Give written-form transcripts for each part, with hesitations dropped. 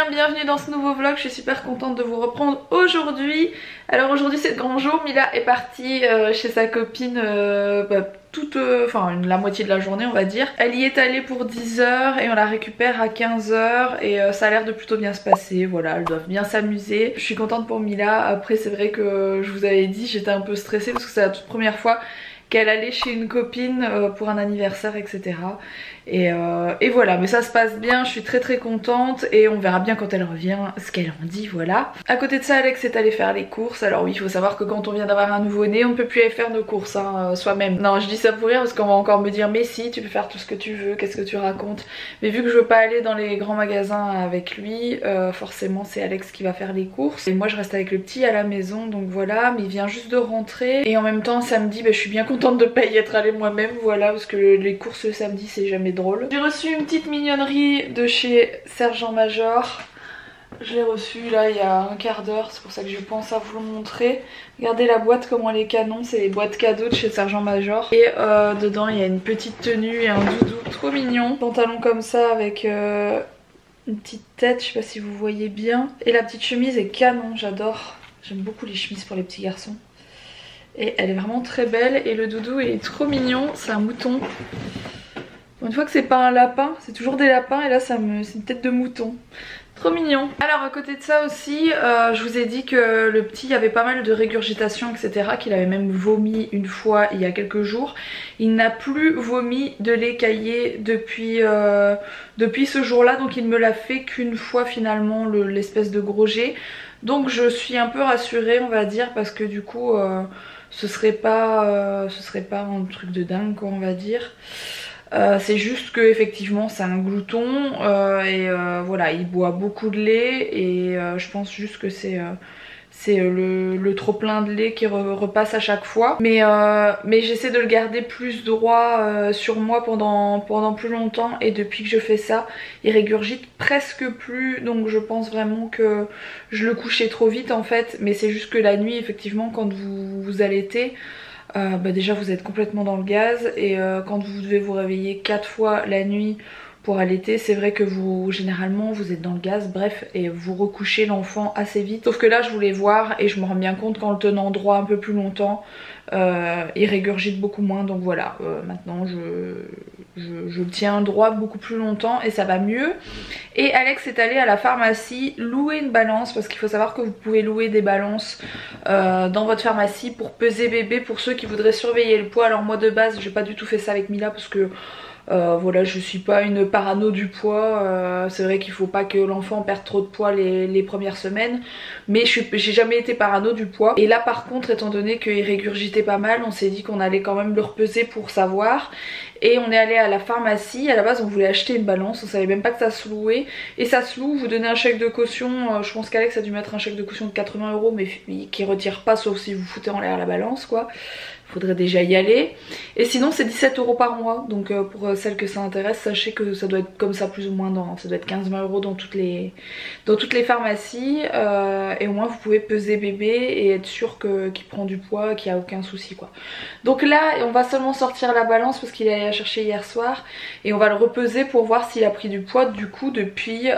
bienvenue dans ce nouveau vlog, je suis super contente de vous reprendre aujourd'hui. Alors aujourd'hui c'est le grand jour, Mila est partie chez sa copine la moitié de la journée on va dire. Elle y est allée pour 10 h et on la récupère à 15 h et ça a l'air de plutôt bien se passer, voilà, elles doivent bien s'amuser. Je suis contente pour Mila, après c'est vrai que je vous avais dit j'étais un peu stressée parce que c'est la toute première fois qu'elle allait chez une copine pour un anniversaire etc. Et voilà, mais ça se passe bien, je suis très contente et on verra bien quand elle revient ce qu'elle en dit, voilà. À côté de ça, Alex est allé faire les courses. Alors oui, il faut savoir que quand on vient d'avoir un nouveau-né, on ne peut plus aller faire nos courses soi-même. Non, je dis ça pour rire parce qu'on va encore me dire mais si, tu peux faire tout ce que tu veux, qu'est-ce que tu racontes. Mais vu que je veux pas aller dans les grands magasins avec lui, forcément c'est Alex qui va faire les courses. Et moi je reste avec le petit à la maison, donc voilà, mais il vient juste de rentrer. Et en même temps samedi, je suis bien contente de pas y être allée moi-même, voilà, parce que les courses le samedi c'est jamais drôle. J'ai reçu une petite mignonnerie de chez Sergent Major. Je l'ai reçue là il y a un quart d'heure, c'est pour ça que je pense à vous le montrer. Regardez la boîte comment elle est canon, c'est les boîtes cadeaux de chez Sergent Major. Et dedans il y a une petite tenue et un doudou trop mignon. Pantalon comme ça avec une petite tête, je sais pas si vous voyez bien. Et la petite chemise est canon, j'adore. J'aime beaucoup les chemises pour les petits garçons. Et elle est vraiment très belle et le doudou il est trop mignon, c'est un mouton. Une fois que c'est pas un lapin, c'est toujours des lapins et là c'est une tête de mouton. Trop mignon. Alors à côté de ça aussi, je vous ai dit que le petit avait pas mal de régurgitation etc. Qu'il avait même vomi une fois il y a quelques jours. Il n'a plus vomi de lait caillé depuis ce jour-là. Donc il ne me l'a fait qu'une fois finalement l'espèce de gros jet. Donc je suis un peu rassurée on va dire parce que du coup ce serait pas un truc de dingue quoi on va dire. C'est juste que effectivement c'est un glouton voilà, il boit beaucoup de lait et je pense juste que c'est le trop plein de lait qui repasse à chaque fois. Mais j'essaie de le garder plus droit sur moi pendant plus longtemps et depuis que je fais ça, il régurgite presque plus. Donc je pense vraiment que je le couchais trop vite en fait. Mais c'est juste que la nuit effectivement quand vous allaitez, déjà vous êtes complètement dans le gaz et quand vous devez vous réveiller 4 fois la nuit pour allaiter, c'est vrai que généralement vous êtes dans le gaz, bref, et vous recouchez l'enfant assez vite. Sauf que là je voulais voir et je me rends bien compte qu'en le tenant droit un peu plus longtemps, il régurgite beaucoup moins. Donc voilà, maintenant je le tiens droit beaucoup plus longtemps et ça va mieux. Et Alex est allé à la pharmacie louer une balance parce qu'il faut savoir que vous pouvez louer des balances dans votre pharmacie pour peser bébé pour ceux qui voudraient surveiller le poids. Alors moi de base j'ai pas du tout fait ça avec Mila parce que voilà, je suis pas une parano du poids, c'est vrai qu'il faut pas que l'enfant perde trop de poids les premières semaines, mais j'ai jamais été parano du poids. Et là par contre, étant donné qu'il régurgitait pas mal, on s'est dit qu'on allait quand même le repeser pour savoir. Et on est allé à la pharmacie, à la base on voulait acheter une balance, on savait même pas que ça se louait. Et ça se loue, vous donnez un chèque de caution, je pense qu'Alex a dû mettre un chèque de caution de 80 € mais qui retire pas sauf si vous foutez en l'air la balance quoi. Faudrait déjà y aller. Et sinon c'est 17 € par mois. Donc pour celles que ça intéresse, sachez que ça doit être comme ça plus ou moins ça doit être 15-20 € dans toutes les pharmacies. Et au moins vous pouvez peser bébé et être sûr qu'il prend du poids, qu'il n'y a aucun souci quoi. Donc là on va seulement sortir la balance parce qu'il est allé la chercher hier soir. Et on va le repeser pour voir s'il a pris du poids du coup depuis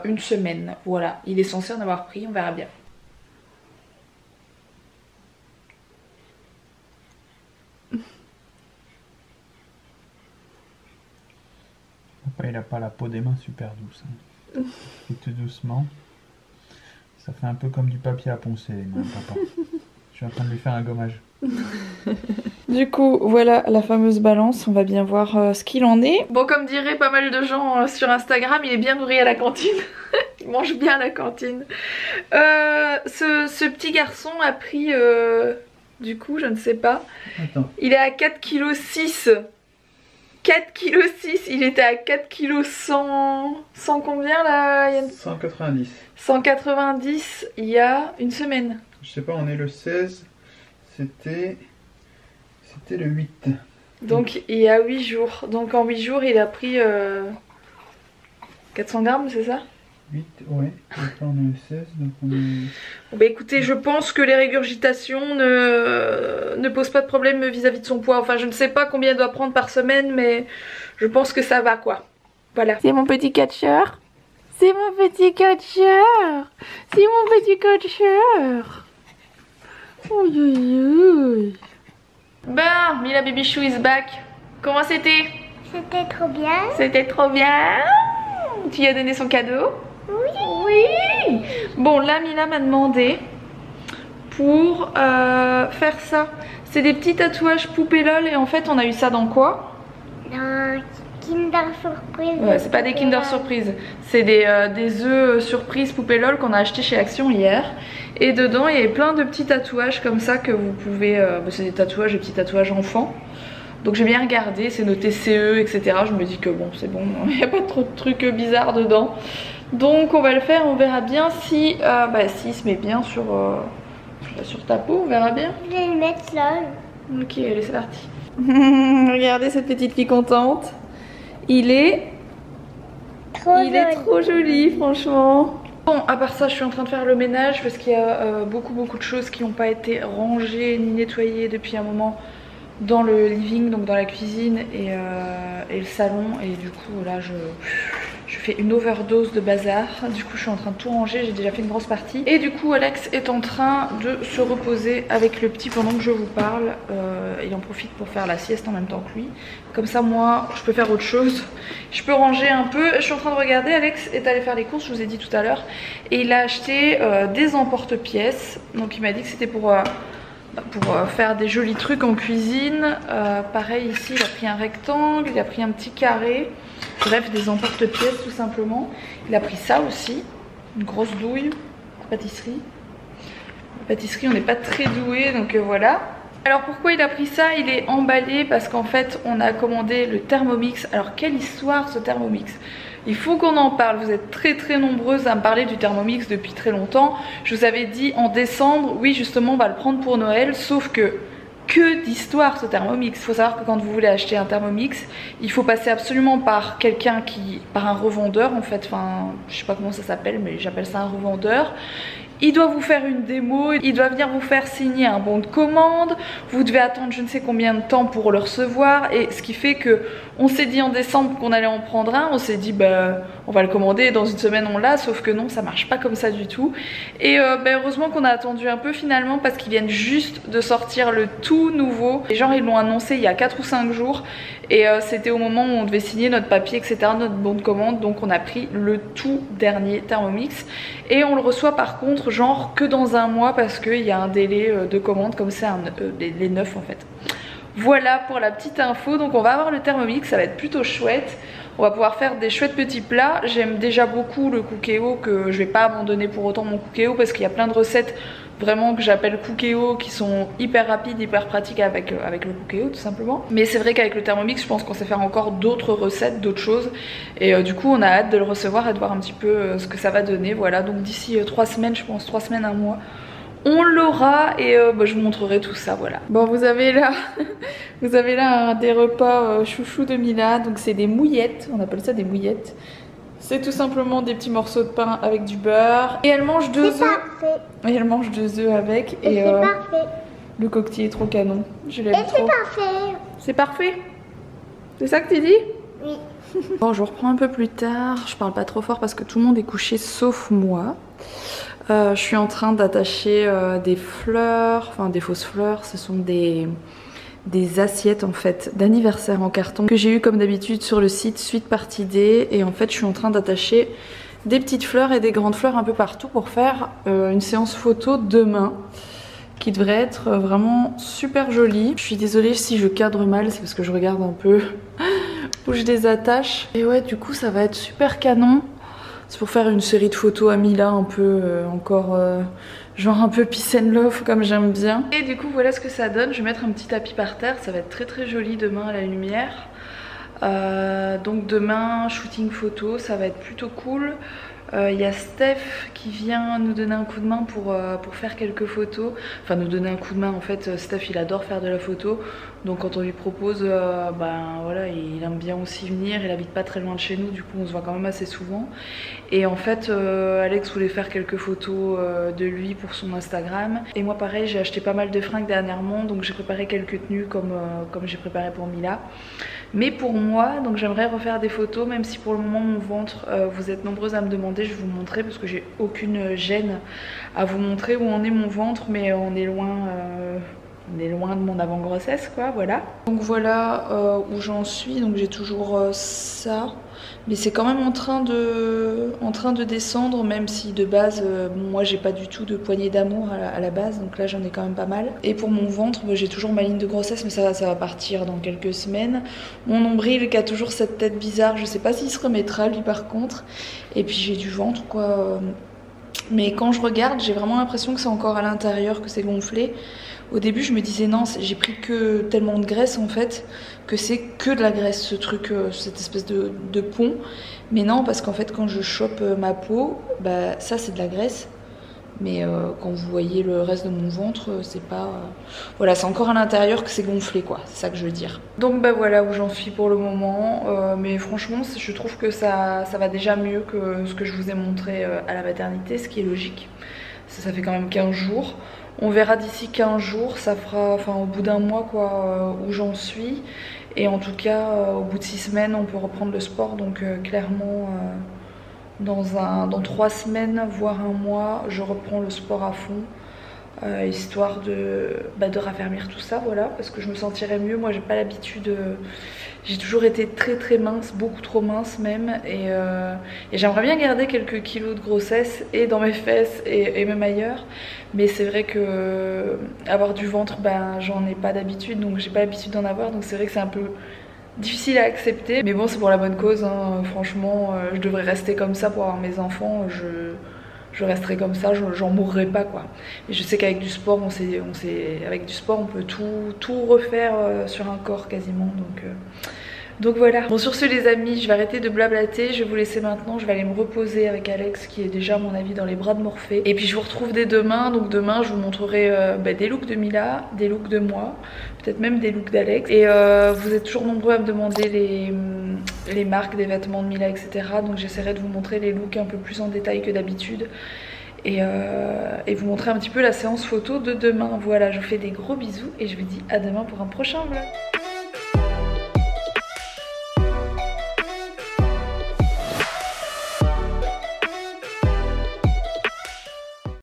une semaine. Voilà, il est censé en avoir pris, on verra bien. Il n'a pas la peau des mains super douce. Hein. Et tout doucement. Ça fait un peu comme du papier à poncer les mains, papa. Je suis en train de lui faire un gommage. Du coup voilà la fameuse balance, on va bien voir ce qu'il en est. Bon comme diraient pas mal de gens sur Instagram, il est bien nourri à la cantine. Il mange bien à la cantine. Ce petit garçon a pris du coup je ne sais pas. Attends. Il est à 4,6 kg. 4,6 kg, il était à 4,1 kg 100 combien là Yann? 190. 190 il y a une semaine. Je sais pas, on est le 16. C'était le 8. Donc il y a 8 jours. Donc en 8 jours il a pris 400 grammes c'est ça? 8, ouais. Donc là on est le 16, donc on est... Bon, bah écoutez, je pense que les régurgitations ne posent pas de problème vis-à-vis de son poids. Enfin je ne sais pas combien il doit prendre par semaine mais je pense que ça va quoi. Voilà. C'est mon petit catcheur. C'est mon petit coacheur. C'est mon petit coacheur. Oui. Bon, Mila Baby Chou is back. Comment c'était? C'était trop bien. C'était trop bien. Tu lui as donné son cadeau? Oui. Bon, là Mila m'a demandé pour faire ça. C'est des petits tatouages poupée LOL et en fait on a eu ça dans quoi? Dans Kinder Surprise. Ouais, c'est pas des Kinder Surprise, c'est des œufs surprise poupée LOL qu'on a acheté chez Action hier. Et dedans il y avait plein de petits tatouages comme ça que vous pouvez... c'est des tatouages, des petits tatouages enfants. Donc j'ai bien regardé, c'est noté CE, etc. Je me dis que bon, c'est bon, il n'y a pas trop de trucs bizarres dedans. Donc on va le faire, on verra bien si s'il se met bien sur ta peau, on verra bien. Je vais le mettre là. Ok, allez, c'est parti. Regardez cette petite fille contente. Il est trop joli, franchement. Bon, à part ça, je suis en train de faire le ménage parce qu'il y a beaucoup de choses qui n'ont pas été rangées ni nettoyées depuis un moment dans le living, donc dans la cuisine et le salon. Et du coup, là, je fais une overdose de bazar. Du coup, je suis en train de tout ranger. J'ai déjà fait une grosse partie. Et du coup, Alex est en train de se reposer avec le petit pendant que je vous parle. Il en profite pour faire la sieste en même temps que lui. Comme ça, moi, je peux faire autre chose. Je peux ranger un peu. Je suis en train de regarder. Alex est allé faire les courses, je vous ai dit tout à l'heure. Et il a acheté des emporte-pièces. Donc, il m'a dit que c'était pour faire des jolis trucs en cuisine. Pareil ici, il a pris un rectangle, il a pris un petit carré. Bref, des emporte-pièces tout simplement. Il a pris ça aussi, une grosse douille de pâtisserie. La pâtisserie, on n'est pas très doué, donc voilà. Alors pourquoi il a pris ça? Il est emballé parce qu'en fait on a commandé le Thermomix. Alors quelle histoire ce Thermomix? Il faut qu'on en parle, vous êtes très nombreuses à me parler du Thermomix depuis très longtemps. Je vous avais dit en décembre, oui justement on va le prendre pour Noël, sauf que d'histoire ce Thermomix. Il faut savoir que quand vous voulez acheter un Thermomix, il faut passer absolument par par un revendeur en fait, enfin je sais pas comment ça s'appelle mais j'appelle ça un revendeur. Il doit vous faire une démo, il doit venir vous faire signer un bon de commande, vous devez attendre je ne sais combien de temps pour le recevoir, et ce qui fait que on s'est dit en décembre qu'on allait en prendre un, on s'est dit on va le commander, dans une semaine on l'a, sauf que non, ça marche pas comme ça du tout. Et heureusement qu'on a attendu un peu finalement parce qu'ils viennent juste de sortir le tout nouveau. Les gens ils l'ont annoncé il y a 4 ou 5 jours et c'était au moment où on devait signer notre papier etc, notre bon de commande, donc on a pris le tout dernier Thermomix et on le reçoit par contre genre que dans un mois parce qu'il y a un délai de commande comme c'est les neufs en fait. Voilà pour la petite info, donc on va avoir le Thermomix, ça va être plutôt chouette. On va pouvoir faire des chouettes petits plats. J'aime déjà beaucoup le Cookéo, que je vais pas abandonner pour autant mon Cookéo parce qu'il y a plein de recettes vraiment que j'appelle Cookéo qui sont hyper rapides, hyper pratiques avec le Cookéo tout simplement. Mais c'est vrai qu'avec le Thermomix je pense qu'on sait faire encore d'autres recettes, d'autres choses. Et du coup on a hâte de le recevoir et de voir un petit peu ce que ça va donner. Voilà, donc d'ici 3 semaines, je pense 3 semaines, un mois, on l'aura et je vous montrerai tout ça, voilà. Bon, vous avez là des repas chouchou de Mila, donc c'est des mouillettes, on appelle ça des mouillettes. C'est tout simplement des petits morceaux de pain avec du beurre. Et elle mange 2 œufs. Et elle mange 2 œufs avec. Et c'est parfait. Le coquetier est trop canon. Je l'aime trop. Et c'est parfait. C'est parfait. C'est ça que tu dis? Oui. Bon, je reprends un peu plus tard. Je parle pas trop fort parce que tout le monde est couché sauf moi. Je suis en train d'attacher des fleurs, enfin des fausses fleurs, ce sont des assiettes en fait d'anniversaire en carton que j'ai eu comme d'habitude sur le site Suite Partie D, et en fait je suis en train d'attacher des petites fleurs et des grandes fleurs un peu partout pour faire une séance photo demain qui devrait être vraiment super jolie. Je suis désolée si je cadre mal, c'est parce que je regarde un peu où je les attache. Et ouais, du coup ça va être super canon. C'est pour faire une série de photos à Mila un peu encore genre un peu peace and love comme j'aime bien. Et du coup voilà ce que ça donne. Je vais mettre un petit tapis par terre, ça va être très joli demain à la lumière. Donc demain shooting photo, ça va être plutôt cool. Il y a Steph qui vient nous donner un coup de main pour faire quelques photos. Enfin nous donner un coup de main en fait. Steph il adore faire de la photo. Donc quand on lui propose, voilà, il aime bien aussi venir. Il habite pas très loin de chez nous, du coup on se voit quand même assez souvent. Et en fait Alex voulait faire quelques photos de lui pour son Instagram. Et moi pareil, j'ai acheté pas mal de fringues dernièrement. Donc j'ai préparé quelques tenues comme j'ai préparé pour Mila. mais pour moi. Donc j'aimerais refaire des photos, même si pour le moment mon ventre, vous êtes nombreuses à me demander, je vais vous montrer parce que j'ai aucune gêne à vous montrer où en est mon ventre, mais on est loin de mon avant-grossesse quoi, voilà. Donc voilà où j'en suis, donc j'ai toujours ça. Mais c'est quand même en train de descendre, même si de base, moi j'ai pas du tout de poignée d'amour à la base, donc là j'en ai quand même pas mal. Et pour mon ventre, j'ai toujours ma ligne de grossesse, mais ça va partir dans quelques semaines. Mon nombril qui a toujours cette tête bizarre, je sais pas s'il se remettra lui par contre. Et puis j'ai du ventre quoi. Mais quand je regarde, j'ai vraiment l'impression que c'est encore à l'intérieur, que c'est gonflé. Au début, je me disais non, j'ai pris que tellement de graisse en fait, que c'est que de la graisse ce truc, cette espèce de pont. Mais non, parce qu'en fait, quand je chope ma peau, bah ça c'est de la graisse. Mais quand vous voyez le reste de mon ventre, c'est pas... Voilà, c'est encore à l'intérieur que c'est gonflé quoi, c'est ça que je veux dire. Donc bah voilà où j'en suis pour le moment. Mais franchement, je trouve que ça va déjà mieux que ce que je vous ai montré à la maternité, ce qui est logique. Ça fait quand même 15 jours. On verra d'ici 15 jours, ça fera, enfin au bout d'un mois quoi, où j'en suis. Et en tout cas, au bout de 6 semaines, on peut reprendre le sport. Donc clairement, dans 3 semaines, voire un mois, je reprends le sport à fond. Histoire de raffermir tout ça, voilà, parce que je me sentirais mieux. Moi j'ai pas l'habitude, j'ai toujours été très mince, beaucoup trop mince même, et j'aimerais bien garder quelques kilos de grossesse et dans mes fesses et même ailleurs, mais c'est vrai que avoir du ventre, j'en ai pas d'habitude, donc j'ai pas l'habitude d'en avoir, donc c'est vrai que c'est un peu difficile à accepter, mais bon c'est pour la bonne cause, hein. Franchement je devrais rester comme ça pour avoir mes enfants, je resterai comme ça, j'en mourrai pas quoi. Et je sais qu'avec du sport, avec du sport on peut tout refaire sur un corps quasiment, donc voilà. Bon sur ce les amis, je vais arrêter de blablater, je vais vous laisser maintenant, je vais aller me reposer avec Alex qui est déjà à mon avis dans les bras de Morphée. Et puis je vous retrouve dès demain, donc demain je vous montrerai des looks de Mila, des looks de moi, peut-être même des looks d'Alex. Et vous êtes toujours nombreux à me demander les marques des vêtements de Mila, etc. Donc j'essaierai de vous montrer les looks un peu plus en détail que d'habitude. Et vous montrer un petit peu la séance photo de demain. Voilà, je vous fais des gros bisous et je vous dis à demain pour un prochain vlog.